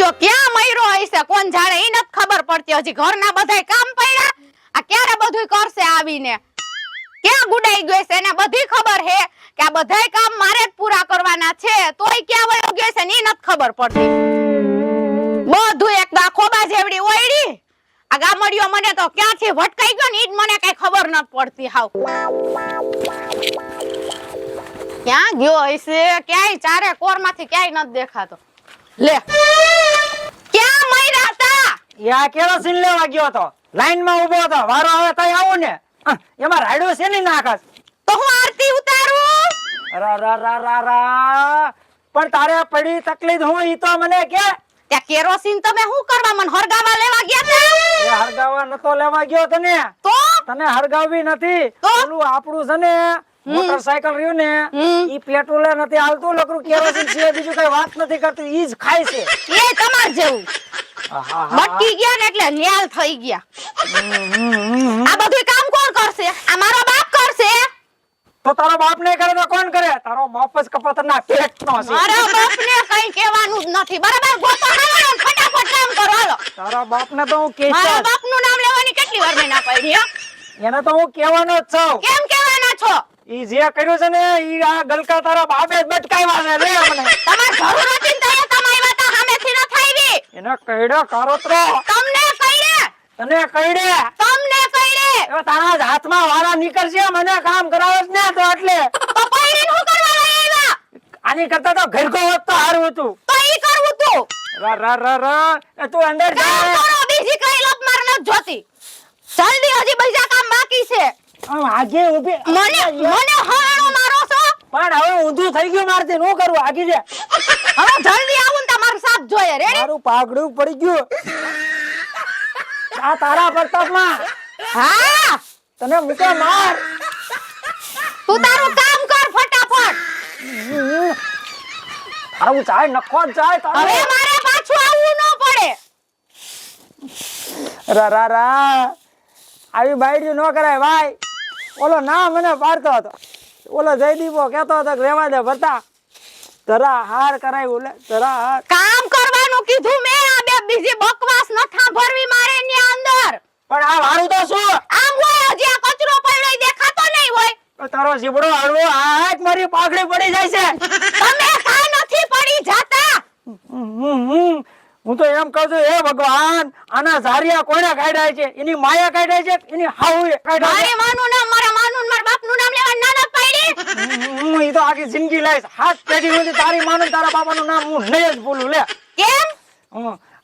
જો ક્યાં મયરો હશે કોણ જાણે ઈ નથી ખબર પડતી હજી ઘરના બધાય કામ પડ્યા આ ક્યારે બધુંય કરશે આવીને ક્યાં ગુડાઈ ગયો છે એને બધી ખબર હે કે આ બધાય કામ મારે જ પૂરા કરવાના છે તોય ક્યાં વયો ગયો છે ને ઈ નથી ખબર પડતી બધું એક ખોબા જેવડી ઓયડી આ ગામડિયો મને તો ક્યાંથી ભટકાઈ ગયો ને ઈ જ મને કઈ ખબર નથી પડતી હાવ ક્યાં ગયો હશે ક્યાંય ચારે કોરમાંથી ક્યાંય નથી દેખાતો લે ક્યાં મયરા હતા યા કેરોસીન લેવા ગયો તો લાઈન માં ઊભો હતો વારો આવે તઈ આવું ને એમાં રાડ્યો છે ને નાખસ તો હું આરતી ઉતારું રા રા રા રા રા પણ તારે પડી તકલીફ હું ઈ તો મને કે ત્યાં કેરોસીન તમે શું કરવા મને હરગાવા લેવા ગયા હતા એ હરગાવા નતો લેવા ગયો તો તને હરગાવી નથી તો? ઓલું આપણું છે ને મોટરસાયકલ રહ્યું ને ઈ પેટ્રોલ નથી હાલતું લકરું કેરોસીન સિવાય બીજું કઈ વાત નથી કરતું ઈ જ ખાય છે એ તમાર જેવું બટકી ગયા ને એટલે ન્યાલ થઈ ગયા આ બધું કામ કોણ કરશે આ મારો બાપ કરશે તો તારો બાપ ને કરે તો કોણ કરે તારો બાપ જ કપાતરના પેટનો છે મારા બાપને કઈ કહેવાનું જ નથી બરાબર ગોતો હાલો ફટાફટ કામ કરો હાલો તારા બાપ ને તો હું કે મારા બાપનું નામ લેવાની કેટલી વાર મેં ના પાડી એને તો હું કહેવાનો જ છું કેમ કહેવાના છો ઈ જે કર્યું છે ને ઈ આ ગલકા તારા બાપે જ બટકાવ્યા છે રે મને તમાર જરૂર હતી ને તો તમારી વાત સામેથી ન થાયવી એને કઈડો કારોતરો તમને કઈડે તને કઈડે તમને કઈડે એ તારા જ હાથમાં વાળા નીકળશે મને કામ કરાવસ ને તો એટલે તો પૈણીને હું કરવા લઈ આવ્યા આની કરતા તો ઘરકો હોત તો હારું હતું તો ઈ કરવું તું રા રા રા રા એ તું અંદર જા કામ કરો બીજી કઈ લપ માર ન જોતી જલ્દી હજી બીજા કામ બાકી છે આમ આગે ઊભી મને હરાણો મારો છો પણ હવે ઊંધું થઈ ગયું મારથી નો કરું આગી જા હવે જલ્દી આવું ને તમારું સાથ જોઈએ રેડી મારું પાઘડું પડી ગયું આ તારા પ્રતાપમાં હા તને મુકે માર તું તારું કામ કર ફટાફટ આવું ચાય નખો ચાય હવે તારે મારે પાછું આવવું ન પડે રા રા રા આવી બાયડી નો કરાય ભાઈ ઓલો ના મને પાડતો હતો ઓલો જયદીપો કહેતો હતો કે રેવા દે ભરતા જરા હાર કરાયું લે જરા હાર કામ કરવાનું કીધું મેં આ બે બીજી બકવાસ ન થાંભરવી મારે ની અંદર પણ આ વારું તો શું આમ હોય હજી આ કચરો પડ્યો ઈ દેખાતો નહીં હોય તારો જીબડો હળવો આ જ મારી પાઘડી પડી જાય છે તમે કાઈ નથી પડી જાતા હું તો એમ કહું છું હે ભગવાન આના ઝારિયા કોણે કાઢ્યા છે એની માયા કાઢ્યા છે એની હાઉએ કાઢ્યા મારે માનું નામ મારા માનું ને મારા બાપનું નામ લેવા ના પાડી છે હું તો આખી જિંદગી લાઈશ હાથ પેઢી સુધી તારી માનું તારા બાપાનું નામ હું નહીં જ ભૂલું લે કેમ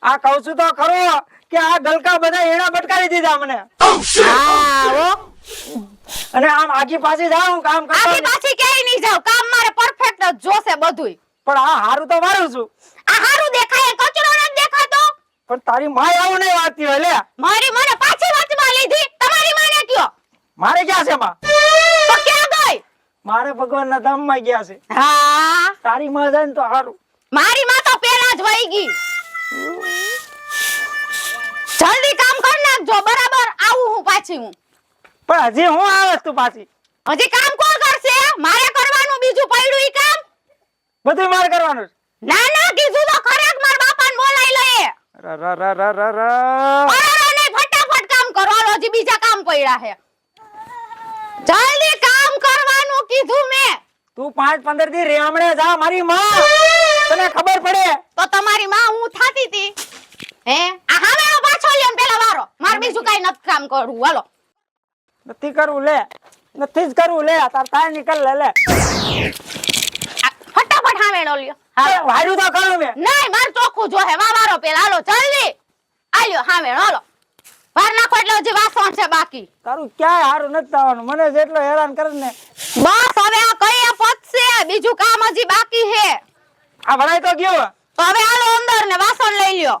આ કહું છું તો ખરો કે આ ગલકા બધા એના બટકાવી દીધા મને હા અને આમ આગી પાછી જાઉં કામ કરતો આખી પાછી ક્યાંય નહીં જાવ કામ મારે પરફેક્ટ જ જોશે બધુંય પણ આ હારું તો મારું છું આ હારું દેખાય કચરો નથી દેખાતો પણ તારી માય આવું નહીં વાતી હોય લે મારી મને પાછી વાતમાં લીધી તમારી માને કયો મારે ક્યાં છે માં તો ક્યાં ગઈ મારે ભગવાનના ધામમાં ગયા છે હા તારી માં જાય ને તો હારું મારી માં તો પેલા જ વઈ ગઈ જલ્દી કામ કર નાખજો બરાબર આવું હું પાછી હું પણ હજી હું આવે તું પાછી હજી કામ કોણ કરશે મારે કરવાનું બીજું પડ્યું ઈ કામ બધું મારે કરવાનું છે ના ના કીધું તો ખરેક માર બાપાને બોલાઈ લઈએ રા રા રા રા રા રા અરે નહીં ફટાફટ કામ કરો હાલો હજી બીજા કામ પડ્યા છે જલ્દી કામ કરવાનું કીધું મેં તું 5-15 દી રેમણે જા મારી માં તને ખબર પડે તો તમારી માં હું થાતી હતી હે આ હામે પાછો લ્યો ને પેલા વારો માર બીજું કાઈ નથી કામ કરવું હાલો નથી કરવું લે નથી જ કરવું લે તાર તાર નીકળ લે લે ફટાફટ હામેડો લ્યો હા વાયરું તો કરું મે નહીં માર ચોખ્ખું જોહે વારો પેલા હાલો જલ્દી આલ્યો હામેડો હાલો વાર નાખો એટલે હજી વાસણ છે બાકી તારું ક્યાંય હારું નથી થવાનું મને જેટલો હેરાન કરે ને બસ હવે આ કઈ પતશે બીજું કામ હજી બાકી છે આ ભરાય તો ગયો તો હવે હાલો અંદર ને વાસણ લઈ લ્યો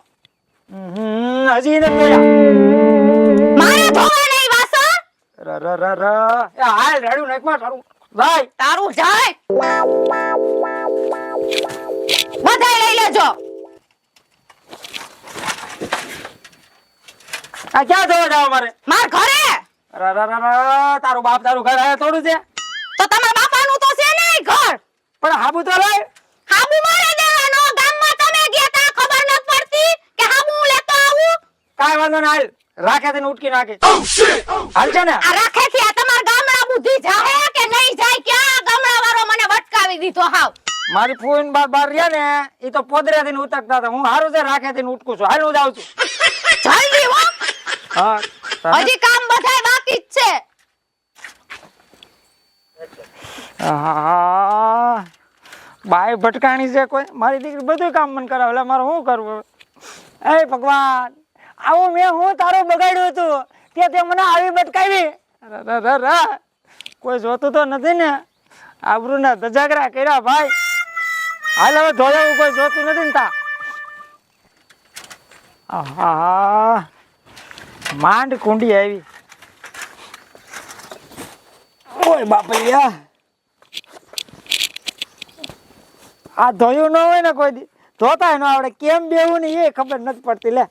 હજી નથી ગયા મારે ધોવા નહીં વાસણ રા રા રા રા એ હાલ રેડું નાખમાં તારું ભાઈ તારું જાય બધાય લઈ લેજો આ ક્યાં જવા જાવ મારે માર ઘરે રા રા રા રા તારું બાપ તારું ઘર આયા થોડું છે તો તમારા બાપાનું તો છે ને ઈ ઘર પણ હાબુ તો લઈ હાબુ મારે દેવાનો ગામમાં તમે ગયા તા ખબર ન પડતી કાંઈ વાંધો ના હાલ રાખે તેને ઉટકી નાખે હાલ છે ને આ રાખે થી આ તમાર ગામડા બુદ્ધિ જાહે કે નહીં જાય? ક્યાં ગામડા વાળો મને વટકાવી દીધો હાવ? મારી ફૂઈન બાર રહ્યા ને એ તો પોદરે થી ઉતકતા હતા. હું હારું છે રાખે થી ઉટકું છું. હાલ હું જાઉં છું. જલ્દી હો, હા હજી કામ બધાય બાકી જ છે. હા બાય ભટકાણી છે કોઈ. મારી દીકરી બધું કામ મને કરાવે એટલે મારે શું કરવું? એ ભગવાન આવું મેં હું તારું બગાડ્યું હતું કે તે મને આવી ભટકાવી? કોઈ જોતું તો નથી ને? આબરૂના ધજાગરા કર્યા ભાઈ. હાલ હવે ધોળાવું કોઈ જોતું નથી ને તા. આહા માંડ કુંડી આવી. ઓય બાપલિયા આ ધોયું ન હોય ને કોઈ દી ધોતા ન આવડે. કેમ બેવું ને એ ખબર નથી પડતી લે.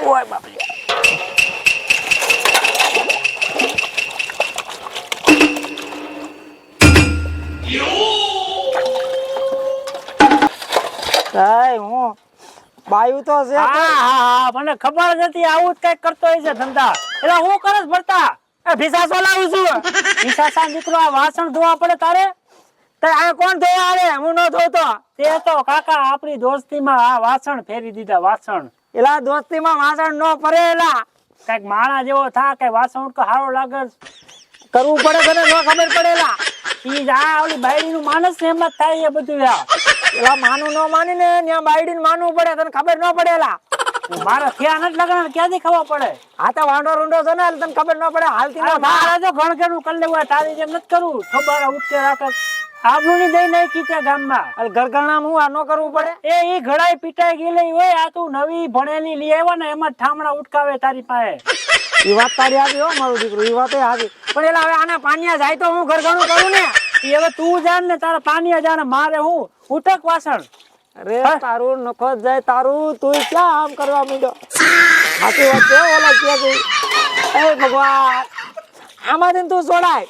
ઓય બાપલિયા હું બાયું તો છે. હા મને ખબર જ હતી આવું જ કઈક કરતો હશે ધંધા. એટલે હું કરસ ભરતા ભીસા સોલાવું છું. ઈશાસા દીકરો આ વાસણ ધોવા પડે તારે? તે આ કોણ ધોવા આવે? હું ન ધોતો. તે તો કાકા આપણી દોસ્તીમાં આ વાસણ ફેરી દીધા. વાસણ એલા દોસ્તીમાં વાસણ ન ફરે. એલા કઈક માણા જેવો થા કે વાસણ ઉટકો હારો લાગે કરવું પડે તને ન ખબર પડેલા. ઈ જ આ ઓલી બાયડી નું માનસ ને એમ જ થાય એ બધું. એલા માનું ન માની ને ત્યાં બાયડીને માનવું પડે. તને ખબર ન પડેલા. મારા થયા નથી લગન ક્યાંથી ખબર પડે? આ તો વાંઢો રૂંઢો છે ને એટલે તને ખબર ન પડે. હાલતી ન મારે તો ઘણઘણું કરી લેવું. તારી જેમ નથી કરવું. ખબર ઉઠકે રાખત આબરૂ ની દઈ નહીં કીધા ગામમાં. ઘરઘરણામ હું આ ન કરવું પડે? એ ઘડાઈ પીટાઈ ગયેલી હોય. આ તું નવી ભણેલી લઈ આવ્યા ને એમાં ઠામડા ઉટકાવે તારી પાસે. એ વાત તારી આવી હો મારું દીકરું. એ વાત આવી પણ એલા હવે આના પાનિયા જાય તો હું ઘરઘણું કરું ને. એ હવે તું જાણ ને તારા પાનિયા જાણે. મારે હું ઉટક વાસણ. અરે તારું નખો જાય તારું. તું ક્યાં આમ કરવા માંડ્યો? સાચી વાત છે ઓલા ક્યાં ગઈ? એ ભગવાન આમાંથી તું છોડાય.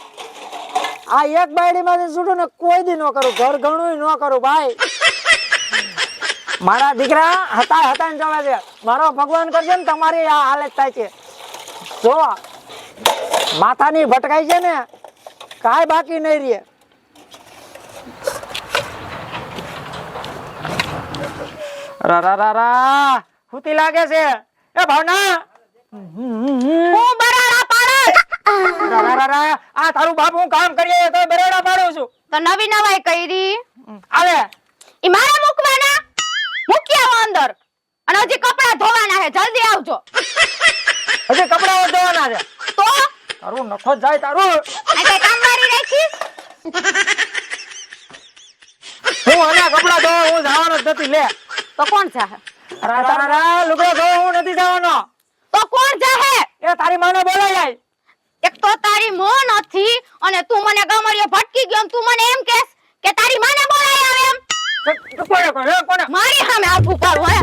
આ એક બાયડી માંથી છૂટું ને કોઈ દી ન કરું. ઘર ઘણું ન કરું ભાઈ. મારા દીકરા હતા ને જવા દે. મારો ભગવાન કરજે ને તમારી આ હાલત થાય છે. જો માથાની ભટકાઈ છે ને કાંઈ બાકી નહીં રહે. હુતી લાગે છે. એ ભાવના હું બરાડા પાડું. આ તારું બાપ હું કામ કરીએ તો બરાડા પાડું છું. તો નવી નવાઈ કરી આવે ઈ મારે મૂકવાના. મૂકી આવો અંદર. અને હજી કપડા ધોવાના છે. જલ્દી આવજો. હજી કપડાઓ ધોવાના છે? તો તારું નખો જાય તારું. આ કઈ કામવાળી રાખીશ? હું આના કપડા ધોવા હું જવાનો જ નથી. લે તો કોણ જાહે? લુગડો ધોવા હું નથી જવાનો. તો કોણ જાહે? એ તારી માને બોલાય જાય. એક તો તારી મોં નથી અને તું મને ગામડિયો ભટકી ગયો ને તું મને એમ કહેશ કે તારી માને બોલાય આવે એમ? કોને મારી સામે આવું કરું હે?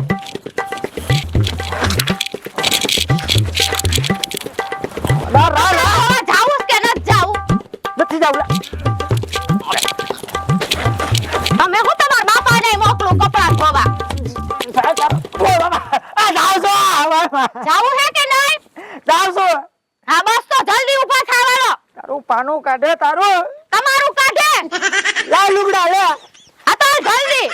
જાવું કે નથી જાવું? નથી જાવ. તમે હું તમારા બાપાને મોકલું કપડા ધોવા. જાવું હે કે નહીં? હા બસ તો જલ્દી ઊભા થાવાનો. તારું પાનું કાઢે તારું. તમારું કાઢે. લા લુગડા લે. આ તો જલ્દી.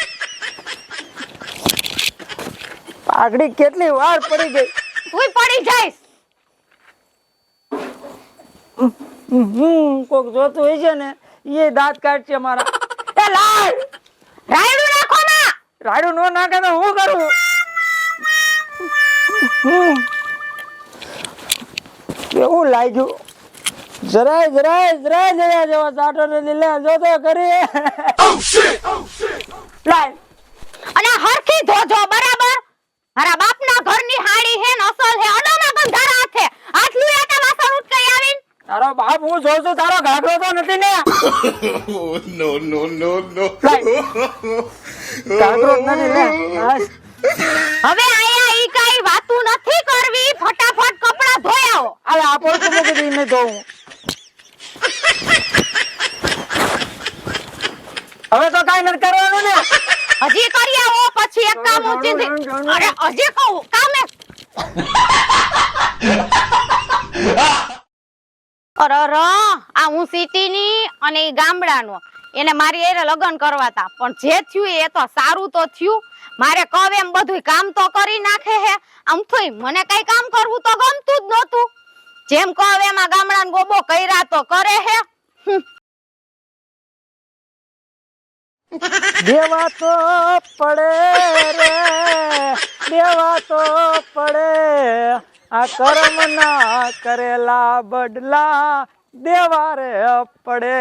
પાઘડી કેટલી વાર પડી ગઈ. તું પડી જઈશ. કોક જોતું હોય છે ને એ દાંત કાઢશે મારા. એ લાય રાયડું નાખો ના. રાયડું નો નાખે તો હું કરું? કેવું લાગ્યું? જરાય જેવો ચાટો નથી. લે જોતો કરી. લાય અને હરખી ધોજો બરાબર. મારા બાપના ઘરની હાડી હે ને અસલ હે. અડોના બંધારા હાથે હાથ લુયા તા વાસણ ઉટકાઈ આવીન. તારો બાપ હું જોઉં છું. તારો ઘાઘરો તો નથી ને? No. ઘાઘરો જ નથી લે. હવે આયા ઈ કાઈ વાતું નથી કરવી. ફટાફટ કપડા ધોઈ આવો. અરે આ પોતું મૂકી દઈ ને ધોઉં. હવે તો કાઈ નથી કરવાનું ને. હજી કરી આવો પછી એક કામ ઊંચી અરે હજી કહું કામે અરે આ હું સિટીની અને ઈ ગામડાનો એને મારી એરે લગ્ન કરવા તા પણ જે થયું એ તો સારું તો થયું મારે કહે એમ બધું કામ તો કરી નાખે હે આમ થોઈ મને કઈ કામ કરવું તો ગમતું જ નહોતું જેમ કહે એમાં ગામડાનો ગોબો કર્યા તો કરે હે દેવા તો પડે રે દેવા તો પડે આ કર્મ ના કરેલા બદલા દેવા રે પડે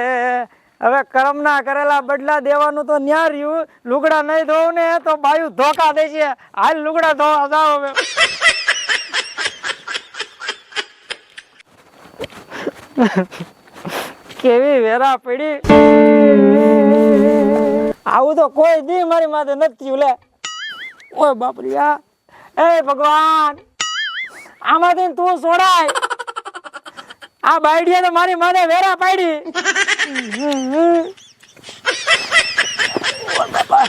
હવે કર્મ ના કરેલા બદલા દેવાનું તો ન્યા રહ્યું લુગડા નહીં ધોવું ને તો બાયું ધોકા દે છે હાલ લુગડા ધોવા જાઓ હવે કેવી વેરા પડી આવું તો કોઈ દી મારી માથે નથી લે ઓય બાપરિયા એ ભગવાન આમાંથી તું છોડાય આ બાઈડિયા તો મારી માથે વેરા પાડી ઓય બાપા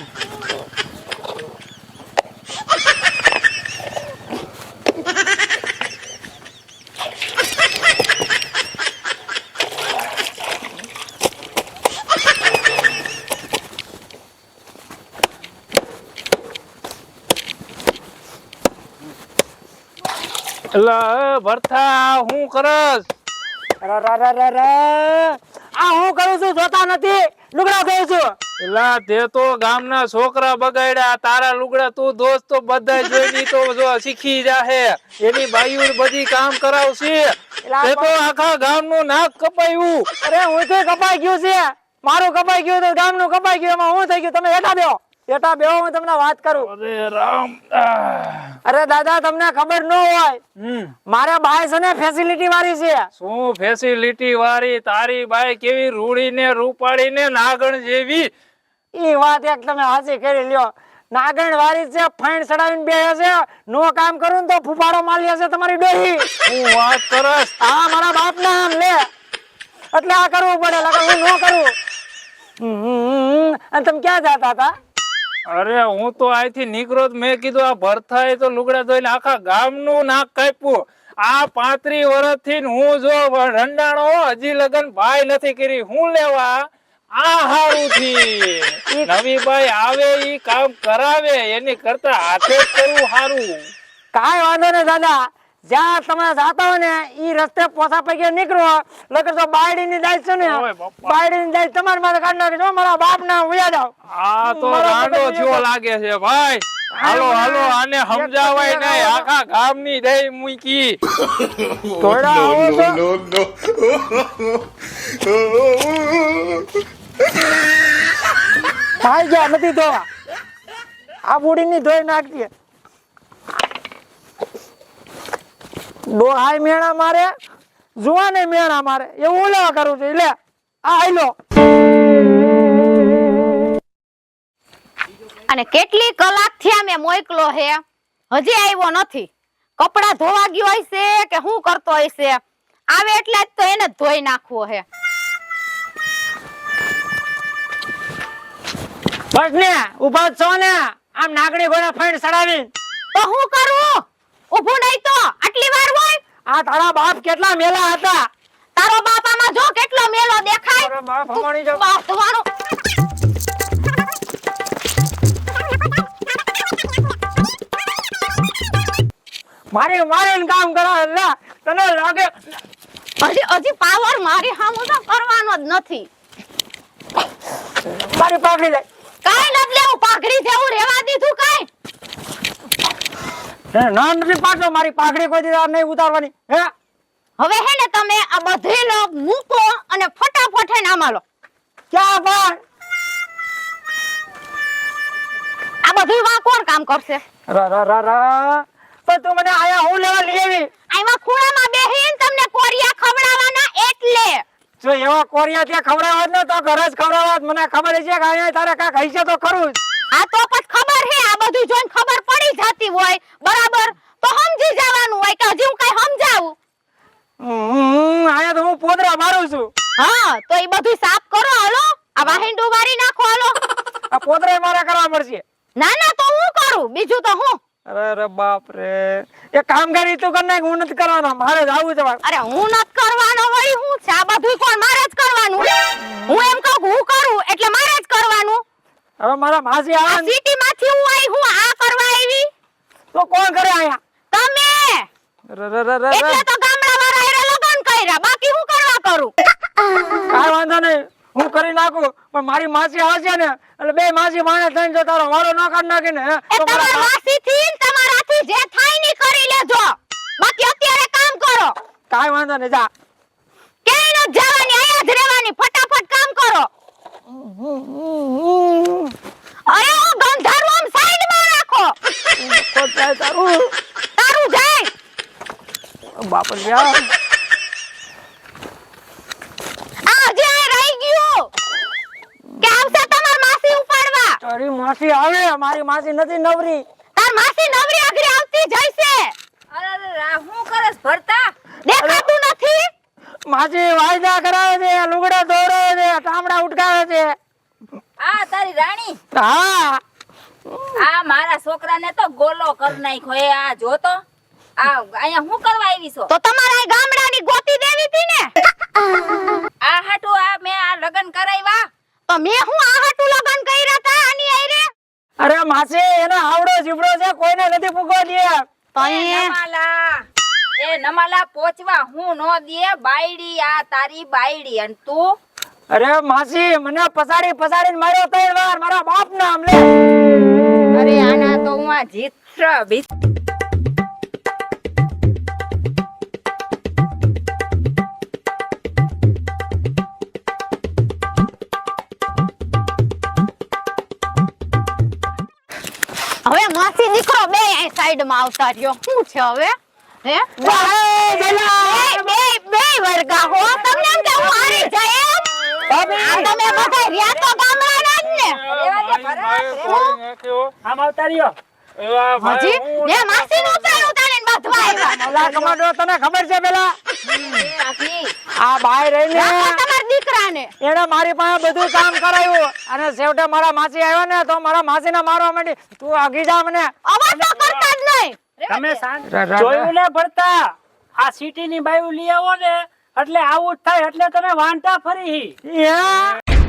એલા ભરથા હું કરસ આ હું કરું છું જોતા નથી લુગડા ધોઉં છું એલા તે તો ગામના છોકરા બગાડ્યા તારા લુગડા તું દોસ્ત તો બધા જોઈ તો જો શીખી જાહે એની બાયું બધી કામ કરાવશે તે તો આખા ગામનું નાક કપાયું અરે હું તો કપાઈ ગયું છે મારું કપાઈ ગયું તો ગામનું કપાઈ ગયું એમાં હું થઈ ગયું તમે હેઠા બેહો હું તમને વાત કરું અરે રામ અરે દાદા તમને ખબર ન હોય મારા બાઈ છે ને ફેસિલિટી વાળી છે શું ફેસિલિટી વાળી તારી બાઈ કેવી રૂડી ને રૂપાળી ને નાગણ જેવી ઈ વાત એક તમે હાચી કરી લ્યો નાગણ વાળી છે ફાઈન ચડાવીને બેહે છે નો કામ કરું તો ફુફાડો માલી છે તમારી ડોહી હું વાત કરસ હા મારા બાપ ના નામ લે એટલે આ કરવું પડે લગા હું નો કરું અને તમે ક્યાં જતા હતા અરે હું તો અહીંથી નીકળો મેં કીધું આ ભરથાએ તો લુગડા ધોઈને આખા ગામનું નાક કાપ્યું આ 35 વર્ષથી હું જો રંડાણો હજી લગન ભાઈ નથી કરી હું લેવા આ હારું થી નવી ભાઈ આવે ઈ કામ કરાવે એની કરતા હાથે જ કરવું હારું કાંઈ વાંધો નહીં દાદા જ્યાં તમે જાતા હોય ને ઈ રસ્તે પોસા પૈકી નીકળો લગર તો બાયડી ની દાય છે ને ઓય બાપા. બાયડી ની દાય તમારી માથે કાઢી નાખજો મારા બાપ ના ઉયા જાવ આ તો રાંડો થયો લાગે છે ભાઈ હાલો હાલો આને સમજાવાય નહીં આખા ગામની દઈ મૂકી થોડા આવો છો no, no. ભાઈ ગયા નથી ધોવા આ બુડી ની ધોઈ નાખતી ડોહાઈ મેણા મારે જુવાને મેણા મારે એવું લેવા કરું છું લે આ આઈલો અને કેટલી કલાક થયા મેં મોકલો હે હજી આવ્યો નથી કપડા ધોવા ગયો હશે કે શું કરતો હશે આવે એટલે જ તો એને જ ધોઈ નાખવો હે બસ ને ઉભા છો ને આમ નાગણી ઘોડા ફાઈન ચડાવી તો હું કરું ઊભું નહીં તો આટલી વાર હોય આ તારા બાપ કેટલા મેલા હતા તારો બાપામાં જો કેટલો મેલો દેખાય અરે બાપ હમાણી જાવ બાપવાનો મારી મારીને કામ કરાવે લે તને લાગે હજી પાવર મારી સામું તો કરવાનો જ નથી મારી પાકડી લે કાઈ નથી લેવું પાઘડી જેવું રેવા દીધું કાઈ ના નથી પાડતો મારી પાકડી કોઈ દી નહીં ઉતારવાની હે હવે હે ને તમે આ બધી લોક મૂકો અને ફટાફટ હે ને આમાં લો ક્યાં પણ આ બધું વા કોણ કામ કરશે રા રા રા રા પણ તું મને આયા હું લેવા લઈ આવી આમાં ખૂણામાં બેહીને તમને કોરિયા ખવડાવવાના એટલે જો એવા કોરિયા ત્યાં ખવડાવત ને તો ઘર જ ખવડાવત મને ખબર છે કે અહીંયા તારે કાંઈક હશે તો ખરું જ આ તો પછી ખબર હે આ બધું જોઈને ખબર પડી જતી હોય બરાબર તો સમજી જવાનું હોય કે હજી હું કઈ સમજાવું આયા તો હું પોદરા મારું છું હા તો એ બધું સાફ કરો હાલો આ વાહિંડું વારી નાખો હાલો આ પોદરા મારા કરવા પડશે ના ના તો હું કરું બીજું તો હું. અરે બાપ રે, એક કામ કરી તું કર નાખ, હું નથી કરવાનો, મારે જાવું છે. અરે હું નત કરવાનો હોય, હું છે આ બધું કોણ મારે જ કરવાનું. હું એમ કહું હું કરું એટલે મારે જ કરવાનું. હવે મારા માસી આ આવે સિટી માંથી હું આવી, હું આ કરવા આવી. તો કોણ કરે આયા? તમે એટલે તો ગામડા વાળા એરે લગન કર્યા, બાકી હું કરવા કરું. કાઈ વાંધો નહીં, હું કરી નાખું, પણ મારી માસી આવે છે ને એટલે બે માસી માને થઈને જો તારો વારો ન કાઢ નાખી ને એ તો તમારા માસીથી ને તમારાથી જે થાય ની કરી લેજો, બાકી અત્યારે કામ કરો. કાઈ વાંધો નહીં, જા. ક્યાંય ન જવાની, અહીંયા જ રહેવાની, ફટાફટ કામ કરો. અરે ઓ ગંધારું આમ સાઈડમાં રાખો. ખોટ થાય તારું. તારું જાય. બાપ રે યાર. આ જે આ રહી ગયું કે આવશે તમાર માસી ઉપાડવા. તારી માસી આવે, મારી માસી નથી નવરી. તાર માસી નવરી આગળ આવતી જઈશે. અરે હું કરસ ભરતા? દેખાતું નથી. માસી વાયદા કરાવે છે, લુગડા દોરાવે છે, ટામડા ઉટકાવે છે. આ તારી રાણી, હા આ મારા છોકરાને તો ગોલો કર નાખ્યો. એ આ જો તો, આ અહીંયા હું કરવા આવી છો? તો તમારા ગામડાની ગોતી દેવી હતી ને. આ હાટુ આ મેં આ લગન કરાવ્યા. તો મેં હું આ હાટુ લગન કર્યા તા આની આઈરે. અરે માસી એનો આવડો જીવડો છે, કોઈને નથી પૂગવા દે. તો એ નમાલા પોચવા હું નો દે. બાયડી આ તારી બાયડી અને તું. અરે માસી મને પસાડીને માર્યો 3 વાર, મારા બાપ નામ લે. અરે આના તો હું આ જીત્ર ભીત. હવે માસી દીકરો બે અહીં સાઈડ માં આવતા રહ્યો. શું છે હવે? હે બે વર્ગા હો, તમને એમ કે હું હારી જાય એમ? આ તમે બધા રહ્યા તો ગામડાના જ ને. આમ આવતા રહ્યો. એવા ભાઈ હજી હું ને માસી નું ઉતારીને બાંધવા આવ્યા. ઓલા કમાડો તને ખબર છે પેલા એ આખી આ ભાઈ રહીને રાખો તમારા દીકરાને. એને મારી પાસે બધું કામ કરાવ્યું અને છેવટે મારા માસી આવ્યા ને તો મારા માસીને મારવા માંડી. તું આગી જા મને. અવાજ તો કરતા જ નહીં. તમે જોયું ને ભરતા, આ સિટી ની બાયું લઈ આવો ને એટલે આવું જ થાય, એટલે તમે વાંટા ફરી. યા